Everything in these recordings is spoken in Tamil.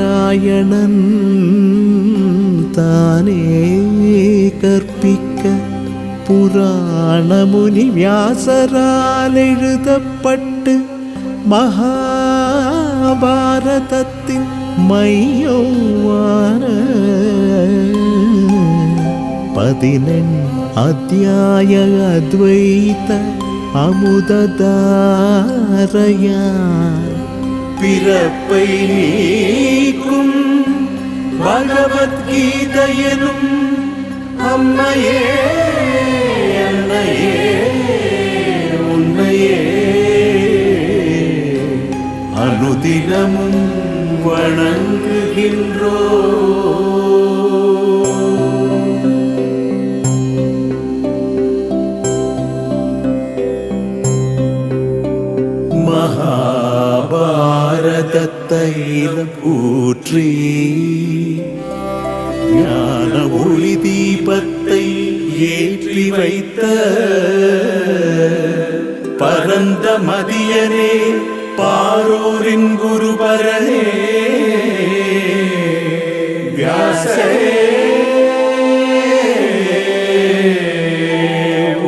நாராயணன் தானே கற்பிக்க புராணமுனி வியாசரால் எழுதப்பட்டு மகாபாரதத்தின் மையவான 18 அத்தியாய அத்வைத அமுததாரயான் பிறப்பை நீக்கும் பகவத்கீதையனும் அம்மையே அன்னையே உன்னையே அனுதினமும் வணங்குகின்றோ. மகாபாரதத்தை ஊற்றி ஞான ஒளி தீபத்தை ஏற்றி வைத்த பரந்த மதியனே பாரோரின் குருபரனே வியாசே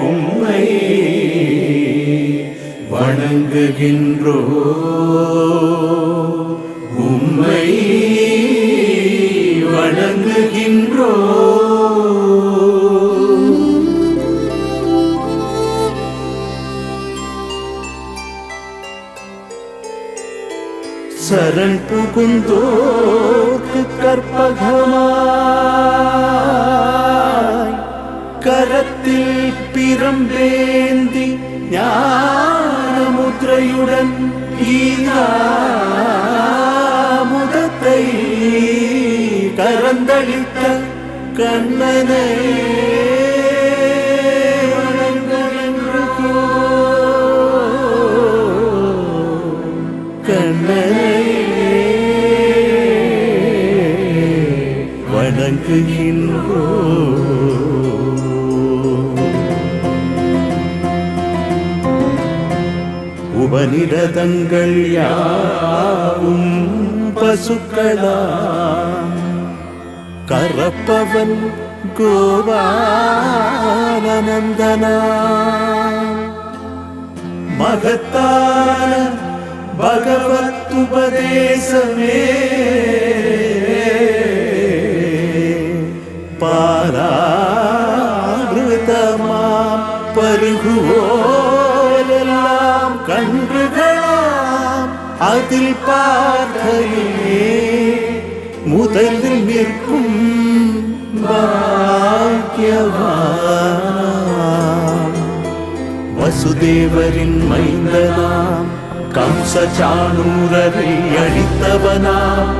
உம்மை வணங்குகின்றோ உம்மை வணங்குகின்றோ. சரண் புகுந்தோர்க்கு கற்பகமாய் கரத்தில் பிரம்பேந்தி ஞானமுத்ரையுடன் கீதாமுதத்தை கரந்தளித்த கண்ணனை வணங்குகின்றோ. உபநிடதங்கள் யாவும் பசுக்களாம் கரப்பவன் கோபாலநந்தனா மகத்தான பகவத்துபதேசமே பாராமிருதமாம் பருகுவோரெல்லாம் கன்றுகளாம் அதில் பார்த்தையே முதலில் நிற்கும் பாக்கியவானாம் வசுதேவரின் மைந்தனாம் கம்சசாணூரரை அழித்தவனாம்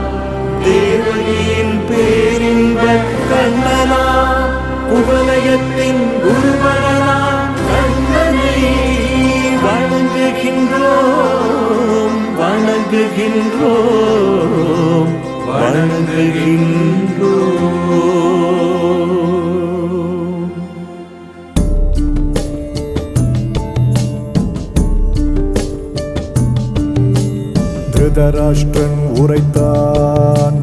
தேவகியின் பேரின்ப கண்ணனாம் குவலயத்தின் குருவரனாம் கண்ணனை வணங்குகின்றோம் வணங்குகின்றோம் வணங்குகின்றோம். திருதராஷ்டிரன் உரைத்தான்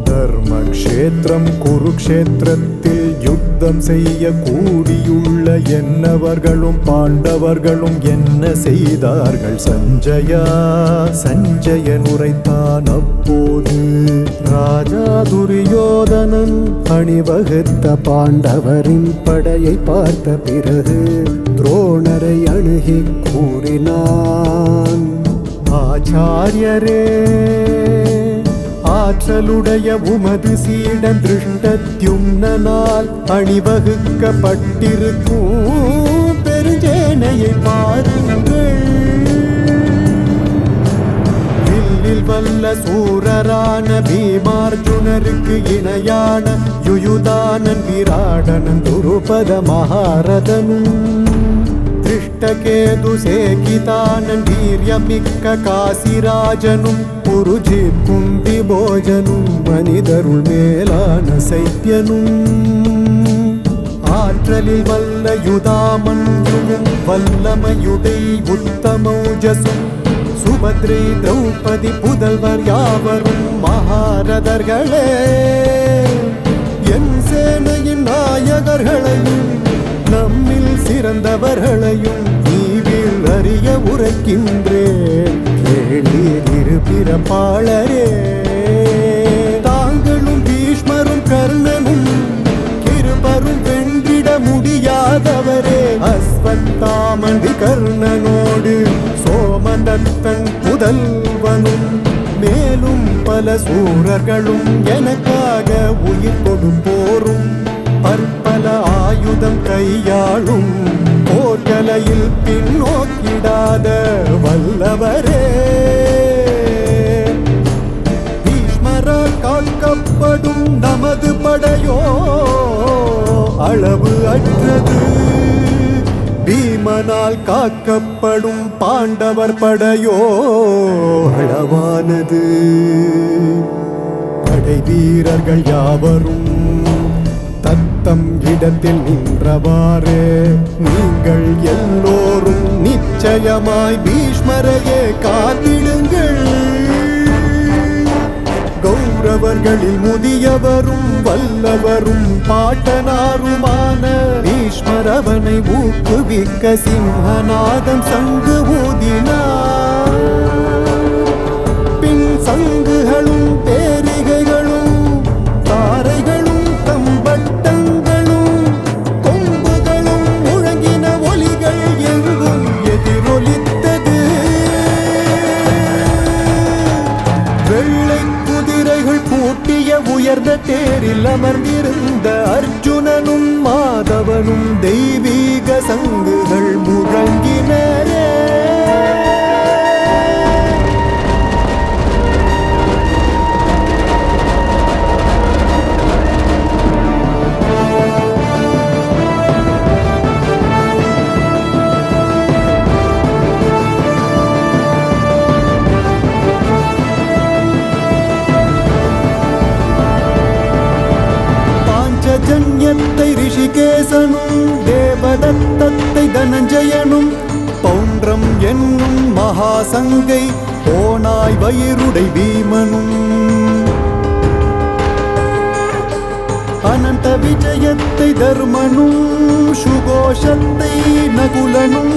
தர்மக்ஷேத்திரம் குருக்ஷேத்திரத்தில் யுத்தம் செய்ய கூடியுள்ள என்னவர்களும் பாண்டவர்களும் என்ன செய்தார்கள் சஞ்சயா. சஞ்சயன் உரைத்தான் அப்போது ராஜா துரியோதனன் அணிவகுத்த பாண்டவரின் படையை பார்த்த பிறகு துரோணரை அணுகி கூறினான் ஆச்சாரியரே ஆற்றலுடைய உமது சீடன் திருஷ்டத்யும்னனால் அணிவகுக்கப்பட்டிருக்கும் பெருஞ்சேனையை பாருங்கள். வில்லில் வல்ல சூரரான பீமார்ஜுனருக்கு இணையான யுயுதானன் விராடனன் துருபத மகாரதனும் திருஷ்டகேது சேகிதானன் வீரியமிக்க காசிராஜனும் புருஜித் குந்தி போஜனும் மனிதருள் மேலான சைத்தியனும் ஆற்றலில் வல்ல யுதாமன்யுவும் வல்லமையுடை உத்தமௌஜசும் சுபத்ரை திரௌபதி புதல்வர் யாவரும் மகாரதர்களே என் சேனையின் நாயகர்களையும் நம்மில் சிறந்தவர்களையும் நீவில் அறிய உரைக்கின்றேன் கேளீர் இருபிறப்பாளரே தாங்களும் பீஷ்மரும் கர்ணனும் கிருபரும் வென்றிட முடியாதவரே அஸ்வத்தாமன் விகர்ணனோடு சோமதத்தன் புதல்வனும் மேலும் பல சூரர்களும் எனக்காக உயிர் கொடுப்போரும் பற்பல ஆயுதம் கையாளும் போர்க்கலையில் பின்னோக்கிடாத வல்லவரே பீஷ்மரால் காக்கப்படும் நமது படையோ அளவு அற்றது பீமனால் காக்கப்படும் பாண்டவர் படையோ அளவானது படை வீரர்கள் யாவரும் தத்தம் இடத்தில் நின்றவாறே நீங்கள் எல்லோரும் நிச்சயமாய் பீஷ்மரையே காத்திடுங்கள் கௌரவர்களில் முதியவரும் வல்லவரும் பாட்டனாருமான பீஷ்மர் அவனை ஊக்குவிக்க சிம்ஹநாதம் சங்கு ஊதினார் பின் சங்குகளும் பேரிகைகளும் தாரைகளும் தம்பட்டங்களும் கொம்புகளும் முழங்கின ஒலிகள் எங்கும் எதிரொலித்தது வெள்ளை குதிரைகள் பூட்டிய உயர்ந்த தேரில் அமர்ந்திருந்த அர்ஜுனனும் மாதவனும் தெய்வீக சங்குகள் முழங்கினரே ஜன்யத்தை ரிஷிகேசனும் தேவதத்தத்தை தனஞ்சயனும் பௌண்ட்ரம் என்னும் மகாசங்கை ஓனாய் வயிறுடை பீமனும் அனந்த விஜயத்தை தர்மனும் சுகோஷத்தை நகுலனும்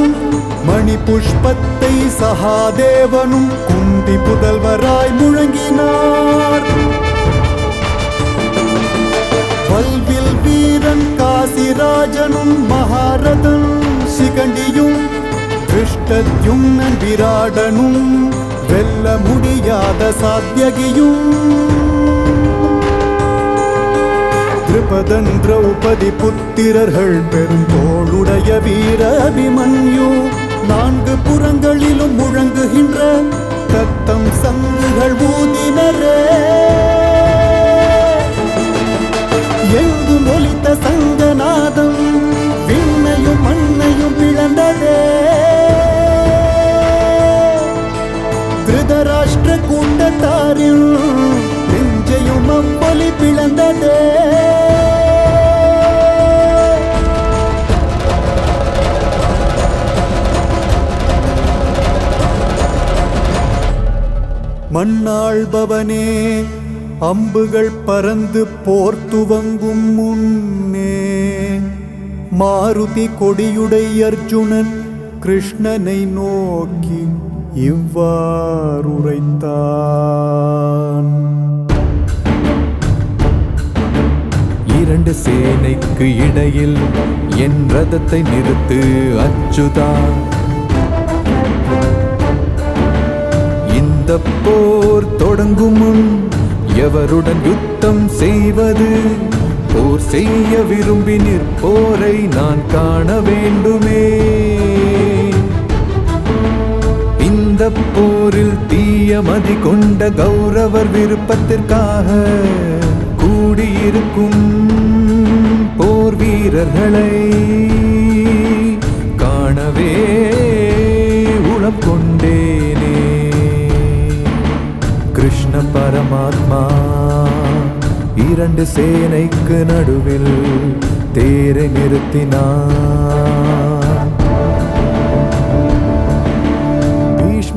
மணி புஷ்பத்தை சகாதேவனும் குந்தி புதல்வராய் முழங்கினார் வல்வில் வீரன் காசிராஜனும் மகாரதன் சிகண்டியும் திருஷ்டத்யும்னன் விராடனும் வெல்ல முடியாத சாத்யகியும் திரௌபதன் திரௌபதி புத்திரர்கள் பெருந்தோளுடைய வீர அபிமன்யு நான்கு புறங்களிலும் முழங்குகின்ற தத்தம் சங்குகள் ஊதினரே எங்கும் ஒலித்த சங்கநாதம் விண்ணையும் மண்ணையும் பிளந்ததே திருதராஷ்டிர கூட்டத்தாரில் நெஞ்சையும் அவ்வொலி பிளந்ததே மண்ணாள்பவனே அம்புகள் பறந்து போர் துவங்கும் முன்னே மாருதி கொடியுடை அர்ஜுனன் கிருஷ்ணனை நோக்கி இவ்வாறுரைத்தான் இரண்டு சேனைக்கு இடையில் என் ரதத்தை நிறுத்து அச்சுதா இந்த போர் தொடங்கும் முன் எவருடன் யுத்தம் செய்வது போர் செய்ய விரும்பி நிற்போரை நான் காண வேண்டுமே இந்த போரில் தீய மதி கொண்ட கௌரவர் விருப்பத்திற்காக கூடியிருக்கும் போர் வீரர்களை காணவே உளம் கொண்டேனே கிருஷ்ண பரமாத்மா இரண்டு சேனைக்கு நடுவில் தேரை நிறுத்தினார்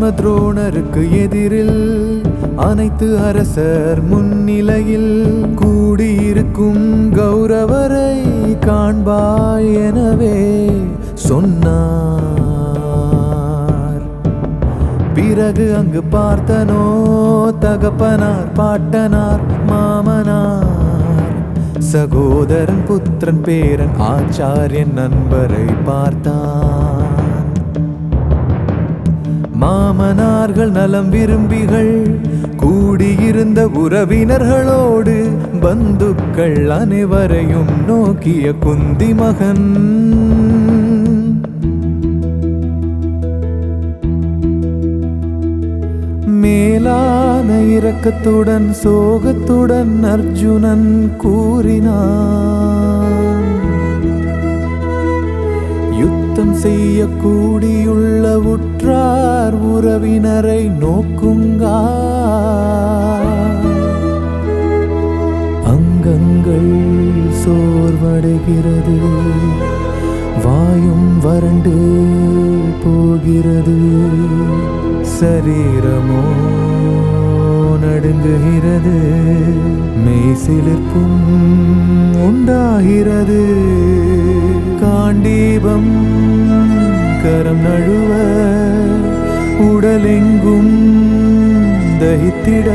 பீஷ்ம துரோணருக்கு எதிரில் அனைத்து அரசர் முன்னிலையில் கூடியிருக்கும் கௌரவரை காண்பாய் எனவே சொன்னார். பிறகு அங்கு பார்த்தனோ தகப்பனார் பாட்டனார் மாமனார் சகோதரன் புத்திரன் பேரன் ஆச்சாரியன் நண்பரை பார்த்தான். மாமனார்கள் நலம் விரும்பிகள் கூடியிருந்த உறவினர்களோடு பந்துக்கள் அனைவரையும் நோக்கிய குந்தி மகன் மேலான இரக்கத்துடன் சோகத்துடன் அர்ஜுனன் கூறினான். யுத்தம் செய்ய கூடியுள்ள உற்றார் உறவினரை நோக்குங்கா. அங்கங்கள் சோர்வடைகிறது, வாயும் வறண்டு போகிறது, சரீரமோ நடுங்குகிறது, மெய்சிலிர்ப்பும் உண்டாகிறது. காண்டீபம் கரம் நழுவ உடலெங்கும் தகித்திட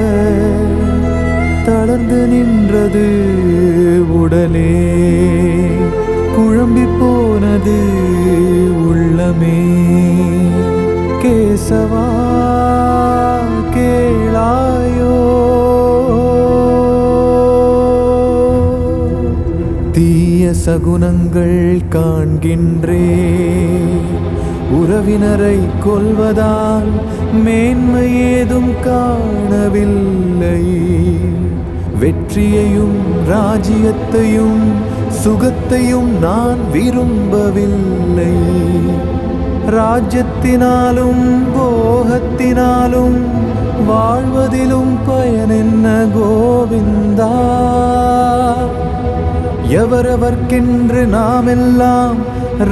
தளர்ந்து நின்றது உடலே, குழம்பி போனது உள்ளமே. கேசவா கேளாயோ, தீய சகுனங்கள் காண்கின்றே, உறவினரை கொல்வதால் மேன்மை ஏதும் காணவில்லை. வெற்றியையும் ராஜ்யத்தையும் சுகத்தையும் நான் விரும்பவில்லை. ராஜ்யத்தினாலும் போகத்தினாலும் வாழ்வதிலும் பயனென்ன கோவிந்தா. எவரவர்க்கென்று நாமெல்லாம்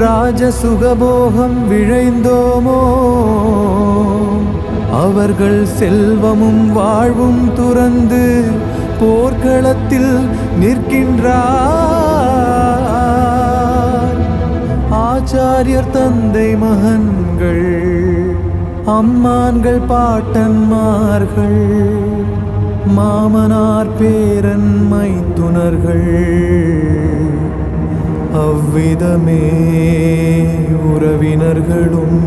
ராஜ சுகபோகம் விழைந்தோமோ, அவர்கள் செல்வமும் வாழ்வும் துறந்து போர்க்களத்தில் நிற்கின்றார். ஆச்சாரியர் தந்தை மகன்கள், அம்மான்கள் பாட்டன்மார்கள், மாமனார் பேரன் மைத்துனர்கள், அவ்விதமே உறவினர்களும்.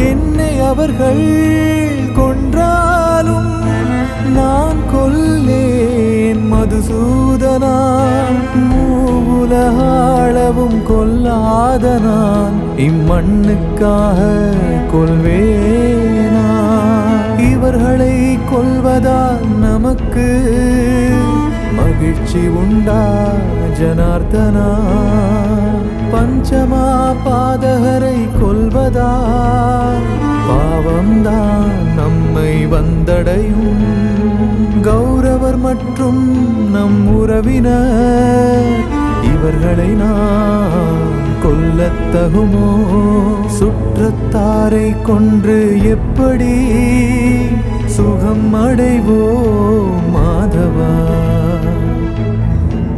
என்னை அவர்கள் கொன்றாலும் நான் கொல்லேன் மதுசூதனா. மூவுலகாளவும் கொல்லாத நான் இம்மண்ணுக்காக கொல்வேனா. இவர்களை கொல்வதால் நமக்கு மகிழ்ச்சி உண்டா ஜனார்தனா. பஞ்சமா பாதகரை கொல்வதால் பாவம்தான் நம்மை வந்தடையும். கௌரவர் மற்றும் நம் உறவினர், இவர்களை நாம் கொல்லத்தகுமோ. சுற்றத்தாரை கொன்று எப்படி சுகம் அடைவோம் மாதவா.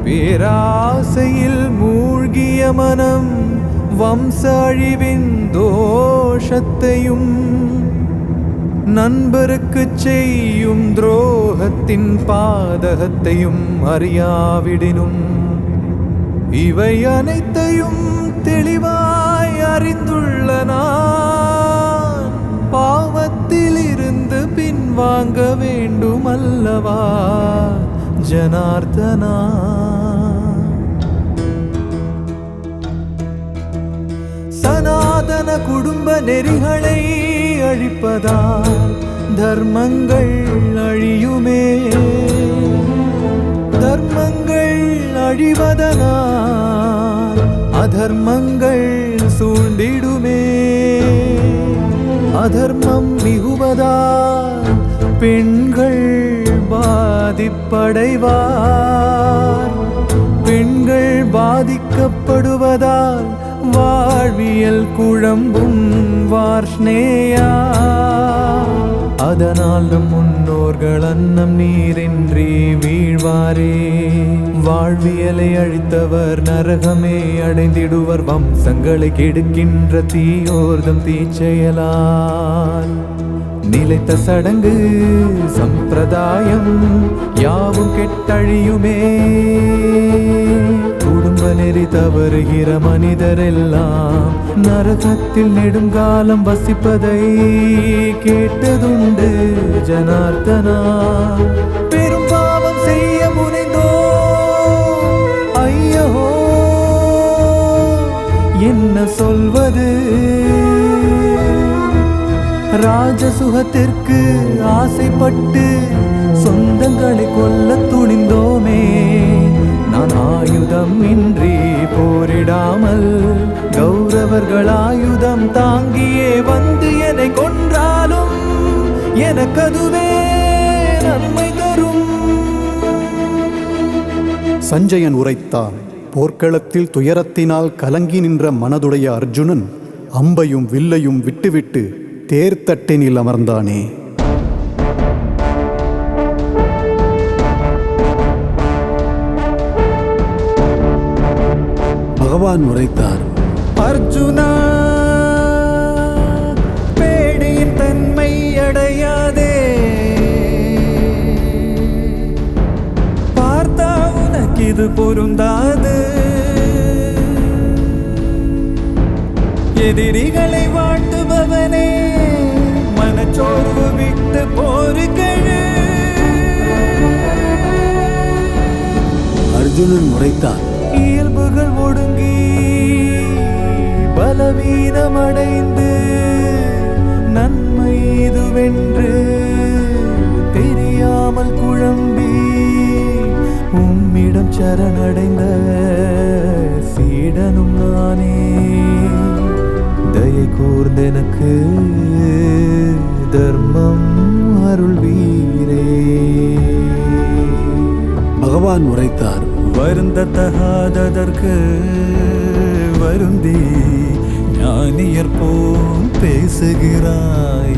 பேராசையில் மூழ்கிய மனம் வம்ச அழிவின் தோஷத்தையும், நண்பருக்கு செய்யும் துரோகத்தின் பாதகத்தையும் அறியாவிடினும், இவை அனைத்தையும் தெளிவாய் அறிந்துள்ள நான் பாவத்தில் இருந்து பின்வாங்க வேண்டுமல்லவா ஜனார்தனா. சனாதன குடும்ப நெறிகளை அழிப்பதால் தர்மங்கள் அழியுமே. தர்மங்கள் அழிவதனால் அதர்மங்கள் சூழ்ந்திடுமே. அதர்மம் மிகுவதால் பெண்கள் பாதிப்படைவார். பெண்கள் பாதிக்கப்படுவதால் வாழ்வியல் குழம்பும் வார்ஷ்ணேயா. அதனால் நம் முன்னோர்கள் அன்னம் நீரின்றி வீழ்வாரே. வாழ்வியலை அழித்தவர் நரகமே அடைந்திடுவர். வம்சங்களை கெடுக்கின்ற தீயோர்தம் தீச்செயலால் நிலைத்த சடங்கு சம்பிரதாயம் யாவும் கெட்டழியுமே. குடும்ப நெறி தவறுகிற மனிதரெல்லாம் நரகத்தில் நெடுங்காலம் வசிப்பதை கேட்டதுண்டு ஜனார்த்தனா. பெரும் பாவம் செய்ய முனைந்தோ ஐயோ என்ன சொல்வது. ராஜசுகத்திற்கு ஆசைப்பட்டு சொந்தங்களை கொல்ல துணிந்தோமே. நான் ஆயுதம் இன்றி போரிடாமல் கௌரவர்கள் ஆயுதம் தாங்கியே வந்து என்னை கொன்றாலும் எனக்கதுவே நன்மை தரும். சஞ்சயன் உரைத்தான். போர்க்களத்தில் துயரத்தினால் கலங்கி நின்ற மனதுடைய அர்ஜுனன் அம்பையும் வில்லையும் விட்டுவிட்டு தேர்தட்டினில் அமர்ந்தானே. பகவான் உரைத்தார். அர்ஜுனா, பேடியின் தன்மை அடையாதே. பார்த்தா உனக்கு இது பொருந்தாது. எதிரிகளை வாழ்த்துபவனே, மனச்சோர்வு விட்டு போருக்கழு. அர்ஜுனன் உரைத்தார். இயல்புகள் ஒடுங்கி பலவீனமடைந்து நன்மை இதுவென்று தெரியாமல் குழம்பி உம்மிடம் சரணடைந்த சீடனும் நானே. தயை கூர்ந்தெனக்கு தர்மம் அருள்வீரே. பகவான் உரைத்தார். வருந்தத்தகாததற்கு வருந்தி ஞானியர் போல் பேசுகிறாய்.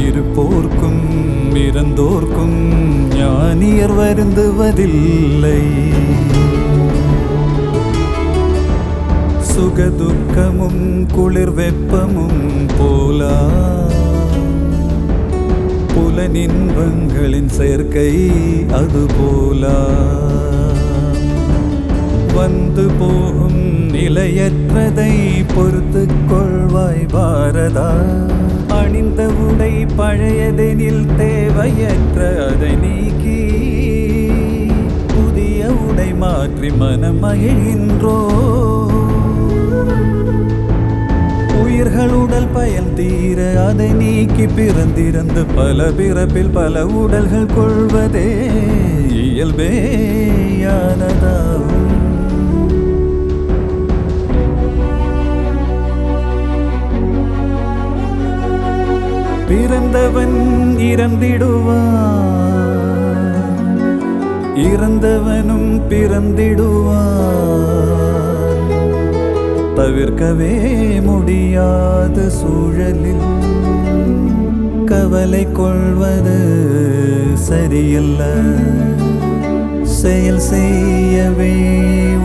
இருப்போர்க்கும் இறந்தோர்க்கும் ஞானியர் வருந்துவதில்லை. சுகதுக்கமும் குளிர் வெப்பமும் போலா புலனின்பங்களின் சேர்க்கை அதுபோலா. வந்து போகும் நிலையற்றதை பொறுத்து கொள்வாய் பாரதா. அணிந்த உடை பழையதெனில் தேவையற்ற அதை நீக்கி புதிய உடை மாற்றி மனம் மகிழ்கின்றோ. உயிர்கள் உடல் பயன் தீர அதை நீக்கி பிறந்திருந்து பல பிறப்பில் பல உடல்கள் கொள்வதே இயல்பேயானதாகும். பிறந்தவன் இறந்திடுவான், இறந்தவனும் பிறந்திடுவான். தவிர்க்கவே முடியாத சூழலில் கவலை கொள்வது சரியல்ல. செயல் செய்யவே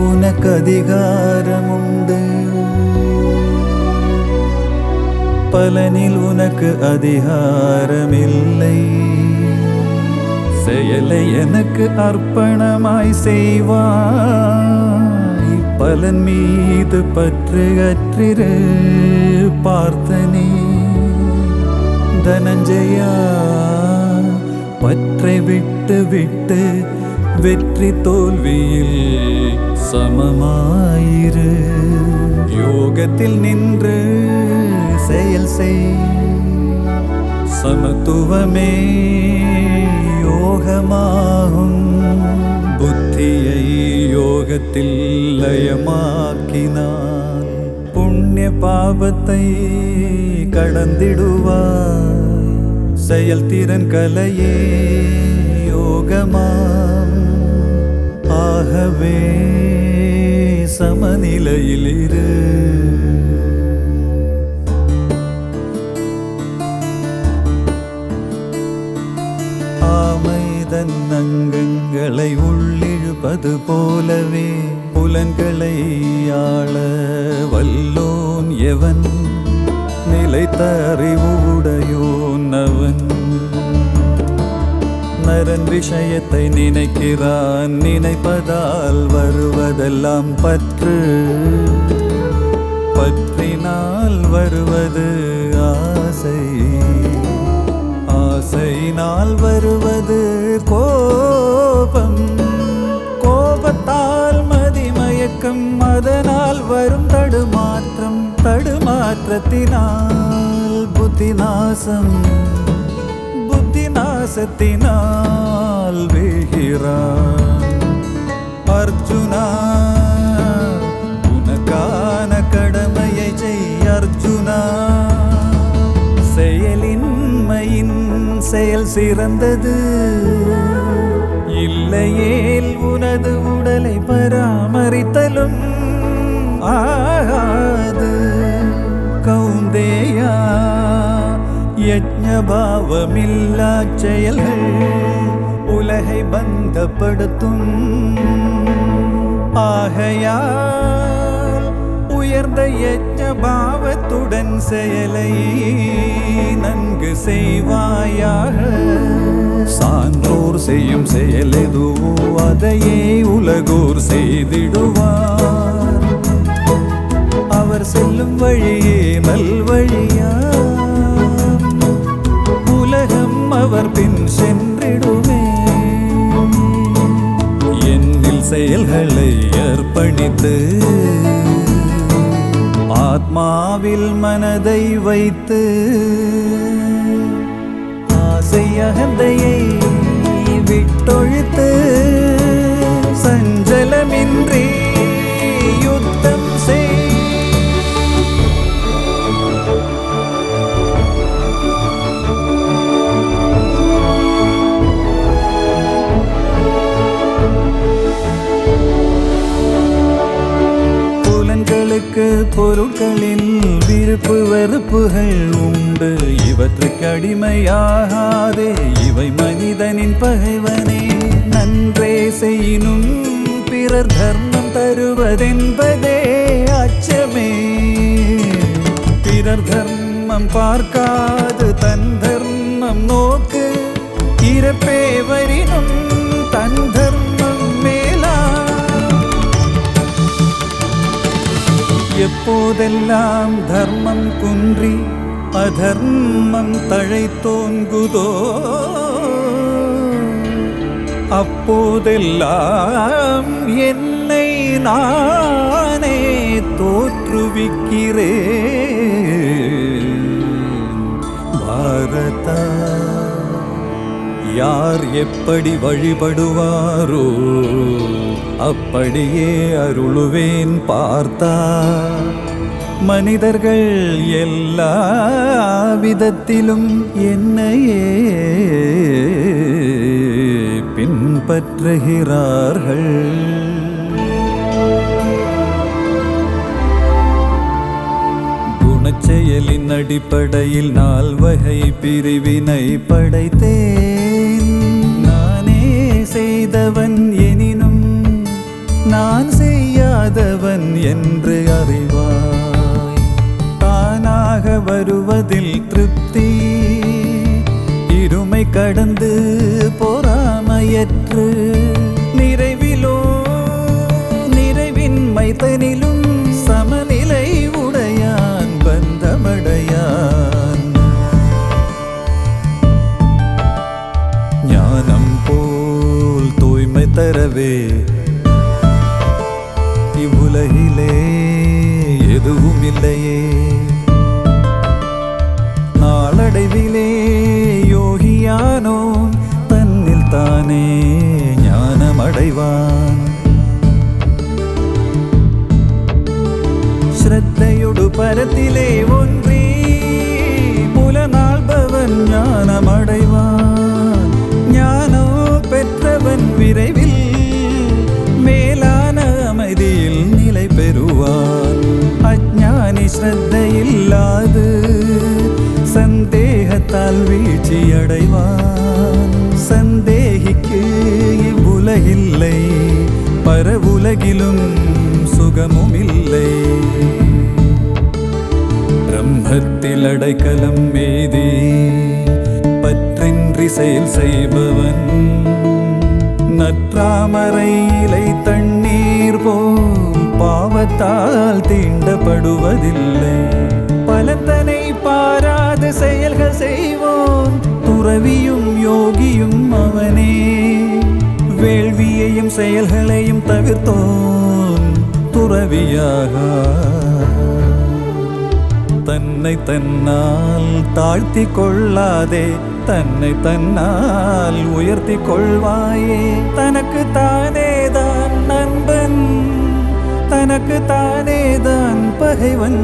உனக்கு அதிகாரம் உண்டு. பலனில் உனக்கு அதிகாரமில்லை. செயலை எனக்கு அர்ப்பணமாய் செய்வாய். பலன் மீது பற்று அற்றிரு பார்த்தனே. தனஞ்சயா, பற்றை விட்டு விட்டு வெற்றி தோல்வியில் சமமாயிரு. யோகத்தில் நின்று செயல் செய். சமத்துவமே யோகமாகும். புத்தியை யோகத்தில் லயமாக்கினான் புண்ணிய பாபத்தை கடந்திடுவாய். செயல்திறன் கலையே யோகமாம். ஆகவே சமநிலையில் இரு. ஆமைதன் அங்கங்களை உள்ளிழுப்பது போலவே புலன்களை ஆள வல்லோன் எவன், நிலைத்த அறிவு உடையோன் அவன். நரன் விஷயத்தை நினைக்கிறான், நினைப்பதால் வருவதெல்லாம் பற்று, பற்றினால் வருவது ஆசை, ஆசையினால் வருவது கோபம், கோபத்தால் மதிமயக்கம், அதனால் வரும் தடுமாற்றம், தடுமாற்றத்தினால் புத்திநாசம், புத்திநாசத்தினால் வீழ்கிறான். அர்ஜுனா, உனக்கான கடமையை செய் அர்ஜுனா. செயலின்மையின் செயல் சிறந்தது, இல்லையேல் உனது உடலை பராமரித்தலும் ஆகாது. கௌந்தேயா, யஜ்ஞபாவமில்லா செயல்கள் உலகை பந்தப்படுத்தும். ஆகையால் உயர்ந்த யஜ்ஞபாவத்துடன் செயலை நன்கு செய்வாயாக. சான்றோர் செய்யும் செயல் எதுவோ அதையே உலகோர் செய்திடுவார். அவர் செல்லும் வழியே நல்வழியா, உலகம் அவர் பின் சென்றிடுமே. என்னில் செயல்களை அர்ப்பணித்து ஆத்மாவில் மனதை வைத்து ஆசை அகந்தையை விட்டொழித்து சஞ்சலமின்றி யுத்தம் செய். பொருட்களில் விருப்பு வெறுப்புகள் உண்டு, இவற்றுக்கு அடிமையாகாதே, இவை மனிதனின் பகைவனே. நன்றே செய்யினும் பிறர் தர்மம் தருவதென்பதே அச்சமே. பிறர் தர்மம் பார்க்காது தன் தர்மம் நோக்கு, இறப்பே வரினும் தன் தர்மம் மேலா. எப்போதெல்லாம் தர்மம் குன்றி அதர்மம் தழைத்தோங்குதோ, அப்போதெல்லாம் என்னை நானே தோற்றுவிக்கிறேன். பாரதா, யார் எப்படி வழிபடுவாரோ அப்படியே அருளுவேன் பார்த்தா. மனிதர்கள் எல்லா விதத்திலும் என்னையே பின்பற்றுகிறார்கள். குணச்செயலின் அடிப்படையில் 4 வகை பிரிவினை படைத்தேன். நானே செய்தவன் எனினும் நான் செய்யாதவன் என்று அறிவாய். தானாக வருவதில் திருப்தி, இருமை கடந்து பொறாமையற்று, நிறைவிலோ நிறைவின்மை தனிலும் சமநிலை உடையான், பந்தமடையான். ஞானம் போல் தூய்மை தரவே இவ்வுலகிலே எதுவும் இல்லையே. நாளடைவிலே யோகியானோ தன்னில் தானே ஞானமடைவான். ஸ்ரத்தையொடு பரத்திலே ஒன்றி புலனாள்பவன் ஞானமடைவான். ஞானோ பெற்றவன் விரைவில் மேலான அமைதியில் நிலை மகிழ்ச்சியடைவான். சந்தேகிக்கு இவ்வுலகில்லை, பரவுலகிலும் சுகமும் இல்லை. பிரம்மத்தில் அடைக்கலம் மேதி பற்றின்றி செயல் செய்பவன் நற்றாமரை இலை தண்ணீர் போல் பாவத்தால் தீண்டப்படுவதில்லை. பலத்தனை பாராத செயல்கள் செய்வோன் துறவியும் யோகியும் அவனே. வேள்வியையும் செயல்களையும் தவிர்த்தோன் துறவியாக. தன்னை தன்னால் தாழ்த்தி கொள்ளாதே, தன்னை தன்னால் உயர்த்தி கொள்வாயே. தனக்கு தானேதான் நண்பன், தனக்கு தானேதான் பகைவன்.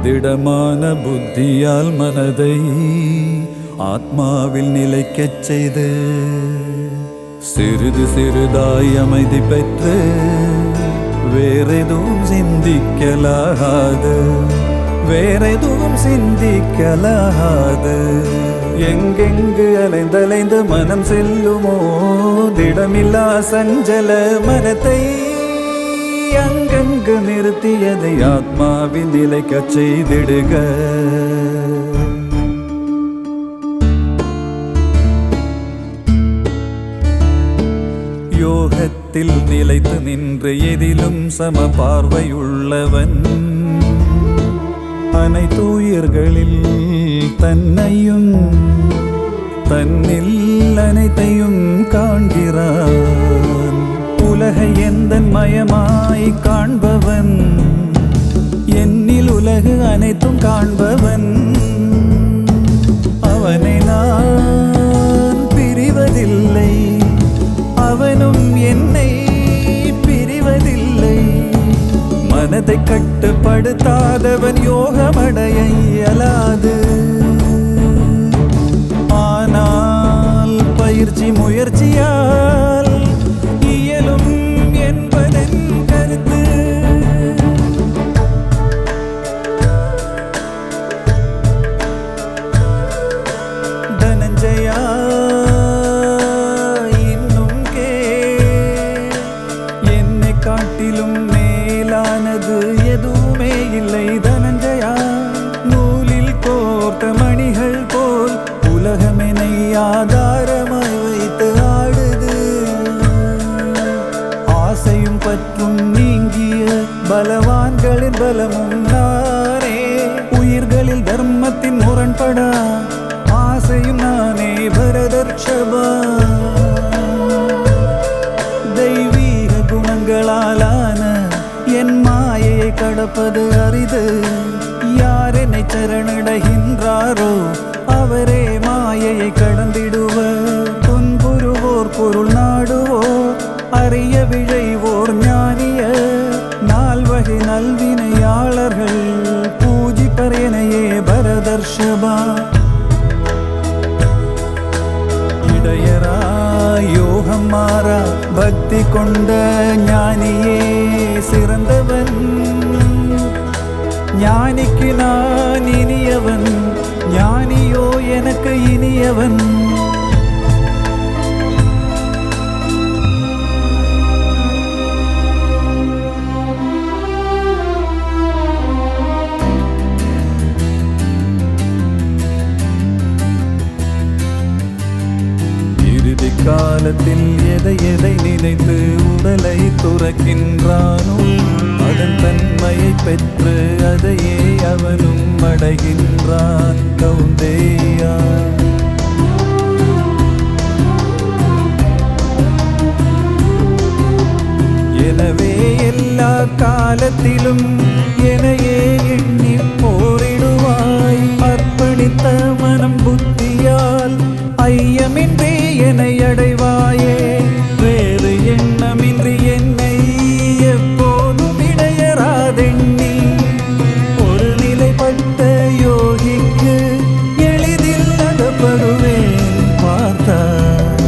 திடமான புத்தியால் மனதை ஆத்மாவில் நிலைக்கச் செய்து சிறிது சிறிதாய் அமைதி பெற்று வேறெதுவும் சிந்திக்கலாகாது, வேறெதுவும் சிந்திக்கலாகாது. எங்கெங்கு அலைந்தலைந்து மனம் செல்லுமோ திடமில்லா சஞ்சல மனத்தை அங்கங்கு நிறுத்தியதை ஆத்மாவின் நிலைக்கச் செய்திடுக. யோகத்தில் நிலைத்து நின்று எதிலும் சம பார்வையுள்ளவன் அனைத்து உயிர்களில் தன்னையும் தன்னில் அனைத்தையும் காண்கிறான். உலகை எந்தன் மயமாய் காண்பவன் என்னில் உலகு அனைத்தும் காண்பவன். அவனை நான் பிரிவதில்லை, அவனும் என்னை பிரிவதில்லை. மனதை கட்டுப்படுத்தாதவன் யோகமடைய இயலாது. ஆனால் பயிற்சி முயற்சியால் இயலும் என்பதன் கருத்து. தனஞ்சயா இன்னும் கேள், என்னை காட்டிலும் மேலானது எதுவுமே இல்லை. தனஞ்சயா நூலில் கோர்த்த மணிகள் போல் உலகமெனை ஆதாரமாய் வைத்து ஆடுது. ஆசையும் பற்றும் நீங்கிய பலவான்களின் பலமும் நானே. உயிர்களில் தர்மத்தின் முரண்படா ஆசையும் நானே. பரதர்ஷபா தெய்வீக குணங்களாலான என் மாயையை கடப்பது அரிது. யார் என்னை சரணடைகின்றாரோ அவரே மாயையை கடந்திடுவர். துன்புறுவோர் பொருள் நாடுவோர் அறிய விழைவோர் ஞானிய. நால்வகை நல்வினையாளர்கள் பூஜிப்பர் எனையே பரதர்ஷபா. இடையரா யோகம் மாறா பக்தி கொண்ட ஞானியே சிறந்தவன். ஞானிக்கு நான் இனியவன், ஞானியோ எனக்கு இனியவன். இறுதி காலத்தில் எதை எதை நினைத்து உடலை துறக்கின்றானோ அதன் தன்மையை பெற்று அதையே அவனும் அடைகின்றான். கௌந்தேயா எனவே எல்லா காலத்திலும் எனையே எண்ணி போரிடுவாய். அர்ப்பணித்த மனம் புத்தியால் ஐயமின்றி என்னை அடைவாயே. வேறு எண்ணமின்றி என்னை எப்போதும் இடையராதெண்ணி ஒரு நிலைப்பட்ட யோகிக்கு எளிதில் அகப்படுவேன் பார்த்தார்.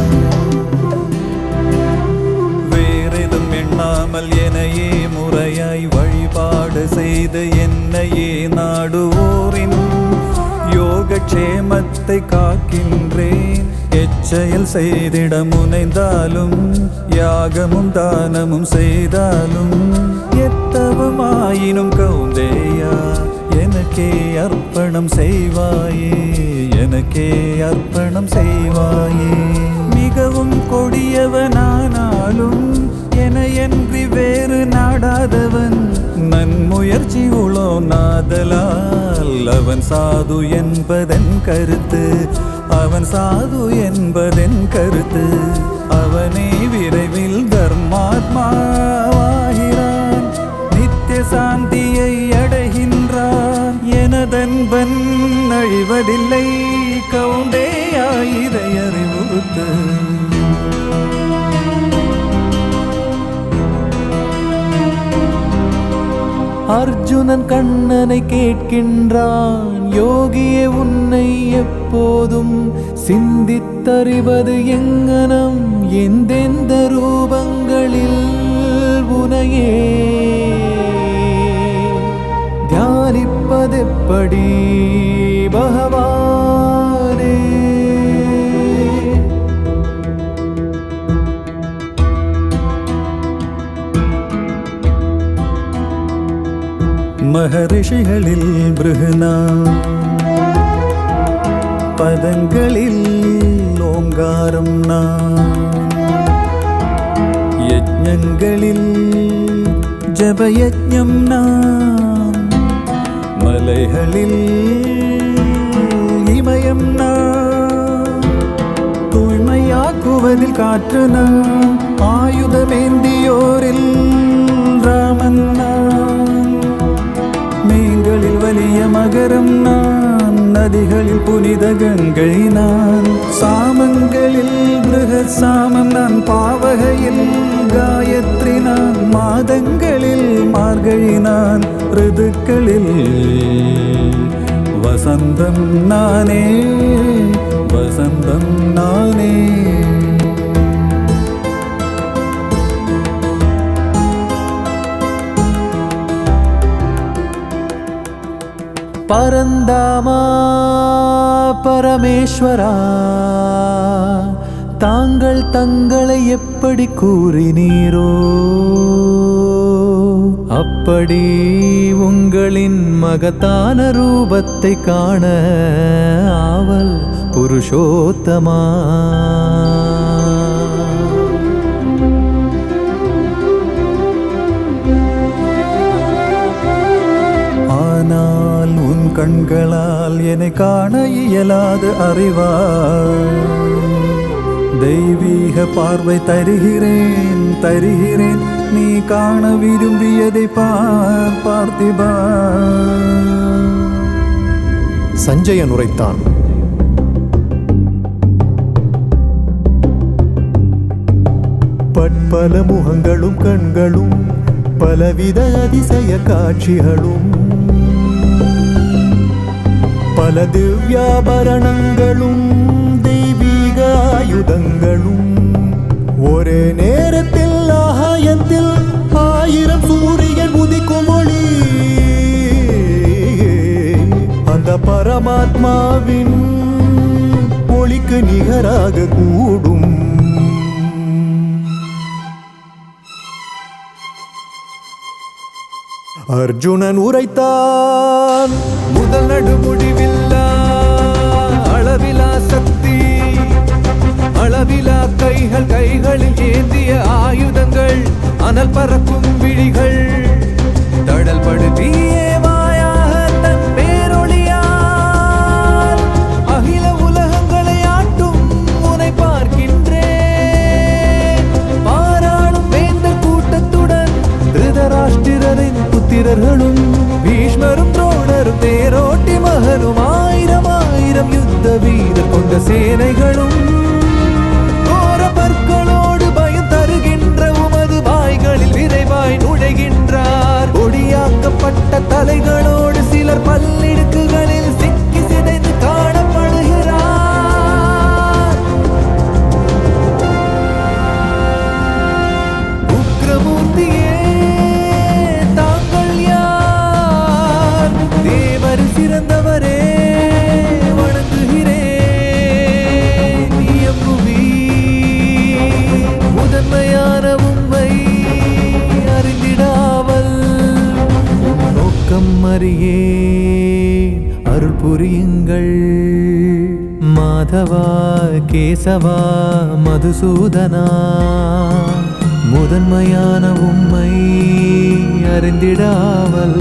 வேறெதும் எண்ணாமல் என்னையே முறையாய் வழிபாடு செய்து என்னை தர்மத்தை காக்கின்றேன். எச்செயல் செய்திட முனைந்தாலும் யாகமும் தானமும் செய்தாலும் எத்தவமாயினும் கௌந்தேயா எனக்கே அர்ப்பணம் செய்வாயே, எனக்கே அர்ப்பணம் செய்வாயே. மிகவும் கொடியவனானாலும் எனையன்றி வேறு நாடாதவன் நன்முயற்சி உளோ நாதலால் அவன் சாது என்பதன் கருத்து, அவன் சாது என்பதன் கருத்து. அவனே விரைவில் தர்மாத்மாவாகிறான், நித்திய சாந்தியை அடைகின்றான். எனதன்பன் அழிவதில்லை கௌண்டேயா, இதை அறிவுறுத்து. அர்ஜுனன் கண்ணனை கேட்கின்றான், யோகியே உன்னை எப்போதும் சிந்தித்தறிவது எங்கனம், எந்தெந்த ரூபங்களில் உனையே தியானிப்பதெப்படி பகவானே. மகரிஷிகளில் பிருகுனா, பதங்களில் ஓங்காரம் நான், யஜ்ஞங்களில் ஜபயஜ்ஞம் நான், மலைகளில் இமயம் நான், தூய்மையாக்குவதில் காற்று நான், ஆயுதமேந்தியோரில் ராமன் நான், மீன்களில் வலிய மகரம் நான், நதிகளில் புனித கங்கை நான், சாமங்களில் பிருகத் சாமம் நான், பாவகையில் காயத்ரி நான், மாதங்களில் மார்கழி நான், ரிதுக்களில் வசந்தம் நானே, வசந்தம் நானே. பரந்தாமா பரமேஸ்வரா, தாங்கள் தங்களை எப்படி கூறினீரோ அப்படி உங்களின் மகத்தான ரூபத்தை காண ஆவல் புருஷோத்தமா. ஆனால் உன் கண்களால் என்னை காண இயலாது அறிவாய், தெய்வீக பார்வை தருகிறேன் தருகிறேன், நீ காண விரும்பியதை பார் பார்த்திபா. சஞ்சயன் உரைத்தான். பற்பல முகங்களும் கண்களும் பலவித அதிசய காட்சிகளும் பல திவ்யாபரணங்களும் தெய்வீக ஆயுதங்களும் ஒரே நேரத்தில் ஆகாயத்தில் 1000 சூரியன் உதிக்கும் ஒளி அந்த பரமாத்மாவின் ஒளிக்கு நிகராக கூடும். அர்ஜுனன் உரைத்தான். முதல் நடு முடிவில்லா அளவிலா சக்தி, அளவிலா கைகள், கைகளில் ஏந்திய ஆயுதங்கள், அனல் பறக்கும் விழிகள், தடல் படுத்தியே வாயாக தன் பேரொளியால் அகில உலகங்களை ஆட்டும் உனை பார்க்கின்றேன். பாராளும் வேந்தர் கூட்டத்துடன் திருதராஷ்டிரரின் புத்திரர்களும் பீஷ்மரும் துரோணரும் தேரோட்டி மகனும் 1000 யுத்த வீரர் கொண்ட சேனைகளும் கோர பற்களோடு பயம் தருகின்ற உமது வாய்களில் விரைவாய் நுழைகின்ற மாதவா கேசவா மதுசூதனா முதன்மையான உம்மை அறிந்திடாமல்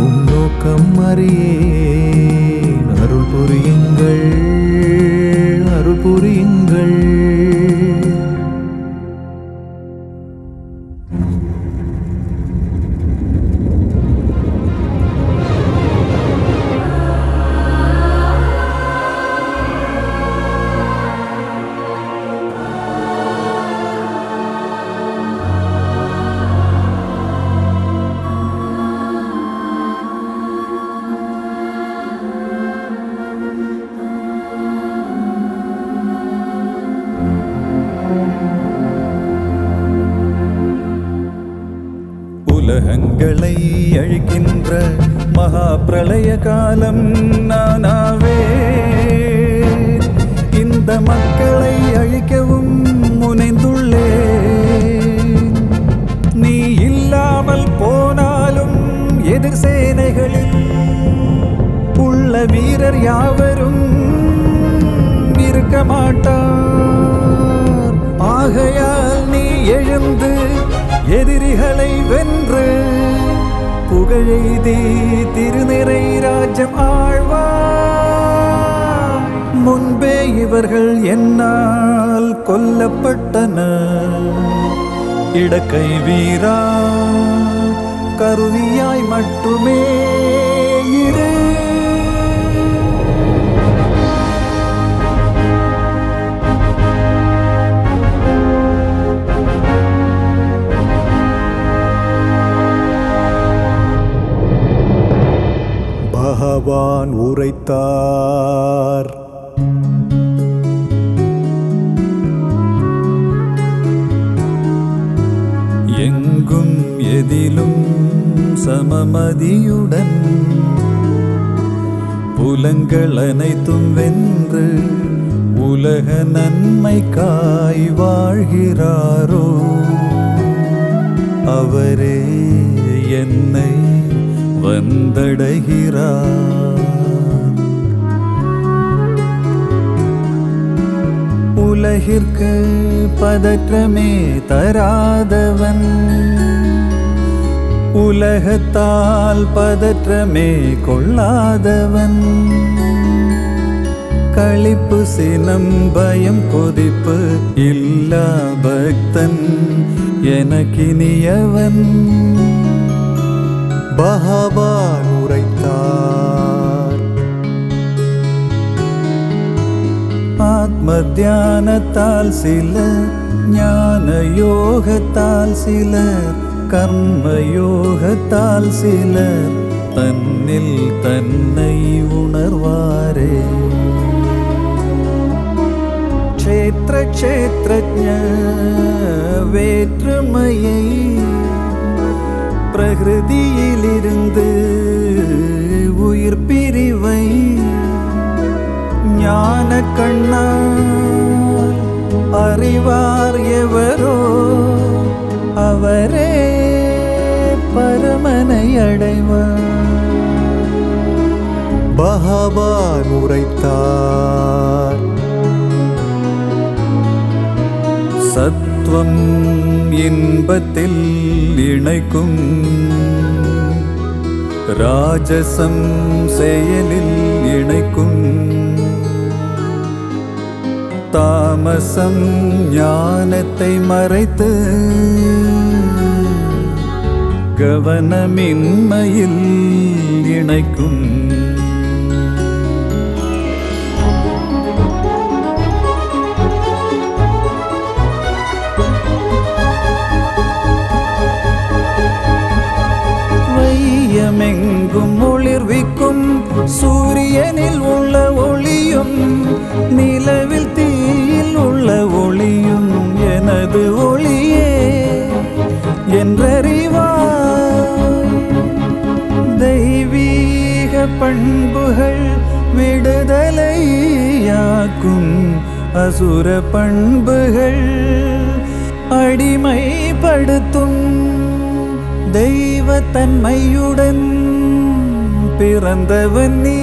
உம் நோக்கம் அறியேன். அருள் புரியுங்கள், அருள் புரியுங்கள். உலகங்களை அழிக்கின்ற மகா பிரளய காலம் நானாவே. இந்த மக்களை அழிக்கவும் முனைந்துள்ளேன். நீ இல்லாமல் போனாலும் எதிர் சேனைகளில் உள்ள வீரர் யாவரும் இருக்க மாட்டார். ஆகையால் நீ எழுந்து எதிரிகளை வென்று புகழெய்தி திருநிறை ராஜ்யம் ஆழ்வார். முன்பே இவர்கள் என்னால் கொல்லப்பட்டனர். இடக்கை வீரா கருவியாய் மட்டுமே இரு. பகவான் உரைத்தார். எங்கும் எதிலும் சமமதியுடன் புலங்கள் அனைத்தும் வென்று உலக நன்மைக்காய் வாழ்கிறாரோ அவரே என்னை வந்தடைகிறார். உலகிற்கு பதற்றமே தராதவன், உலகத்தால் பதற்றமே கொள்ளாதவன், களிப்பு சினம் பயம் கொதிப்பு இல்லா பக்தன் எனக்கினியவன். பகவான் உரைத்தார். ஆத்ம தியானத்தால் சிலர், ஞான யோகத்தால் சிலர், கர்ம யோகத்தால் சிலர் தன்னில் தன்னை உணர்வாரே. க்ஷேத்ர க்ஷேத்ரஜ்ஞ வேற்றுமையை பிரகிருதியிலிருந்து உயிர் பிரிவை ஞான கண்ணால் அறிவார் எவரோ அவரே பரமனை அடைவார். பகவான் உரைத்தார். சத்வம் இன்பத்தில் இணைக்கும், ராஜசம் செயலில் இணைக்கும், தாமசம் ஞானத்தை மறைத்து கவனமின்மையில் இணைக்கும். வையமெங்கும் ஒளிர்விக்கும் சூரியனில் உள்ள ஒளியும், நிலவில் தீயில் உள்ள ஒளியும் எனது ஒளியே என்றறிவார். தெய்வீக பண்புகள் விடுதலையாக்கும், அசுர பண்புகள் அடிமைப்படுத்தும். தெய்வத்தன்மையுடன் பிறந்தவன் நீ,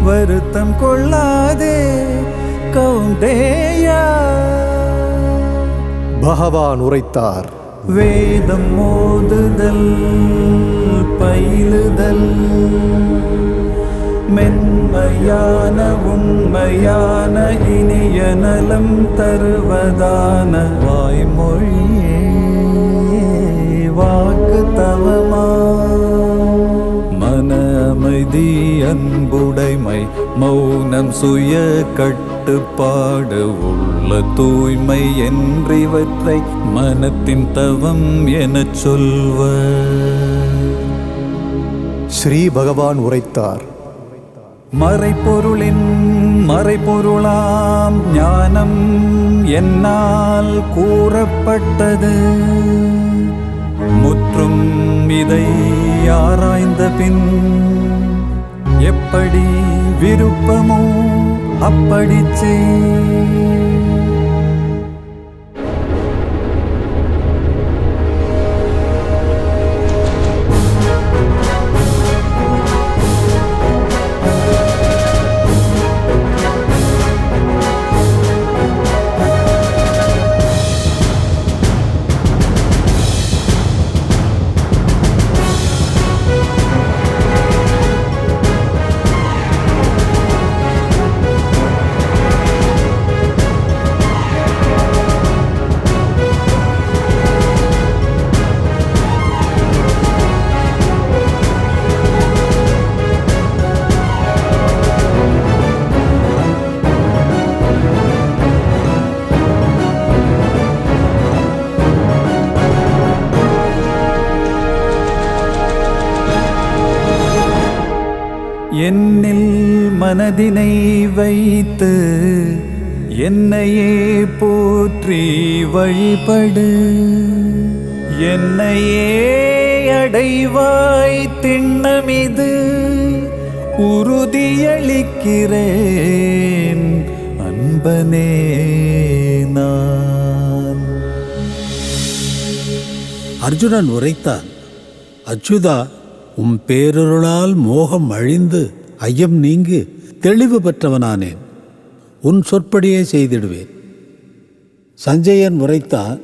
வருத்தம் கொள்ளாதே கௌந்தேயா. பகவான் உரைத்தார், வேதம் மோதுதல் பயிலுதல் மென்மையான உண்மையான இனிய நலம் தருவதான வாய்மொழியே வாக்கு தவமா. மன அமைதி அன்புடைமை மௌனம் சுய கட்டுப்பாடு உள்ள தூய்மை என்றிவற்றை மனத்தின் தவம் எனச் சொல்வர். ஸ்ரீ பகவான் உரைத்தார், மறைப்பொருளின் மறைப்பொருளாம் ஞானம் என்னால் கூறப்பட்டது. முற்றும் இதை ஆராய்ந்த பின் எப்படி விருப்பமோ அப்படி செய். என்னில் மனதினை வைத்து என்னையே போற்றி வழிபடு. என்னையே அடைவாய் திண்ணமிது உறுதியளிக்கிறேன் அன்பனே நான். அர்ஜுனன் உரைத்தான், அச்சுதா, உம் பேரருளால் மோகம் அழிந்து ஐயம் நீங்கு தெளிவு பெற்றவனானேன். உன் சொற்படியே செய்திடுவேன். சஞ்சயன் உரைத்தான்,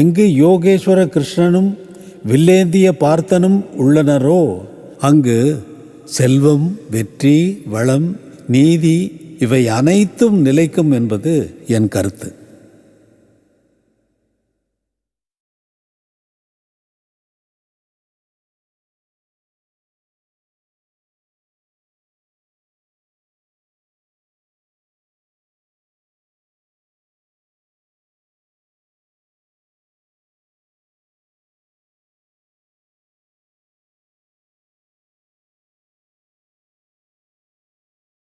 எங்கு யோகேஸ்வர கிருஷ்ணனும் வில்லேந்திய பார்த்தனும் உள்ளனரோ அங்கு செல்வம், வெற்றி, வளம், நீதி இவை அனைத்தும் நிலைக்கும் என்பது என் கருத்து.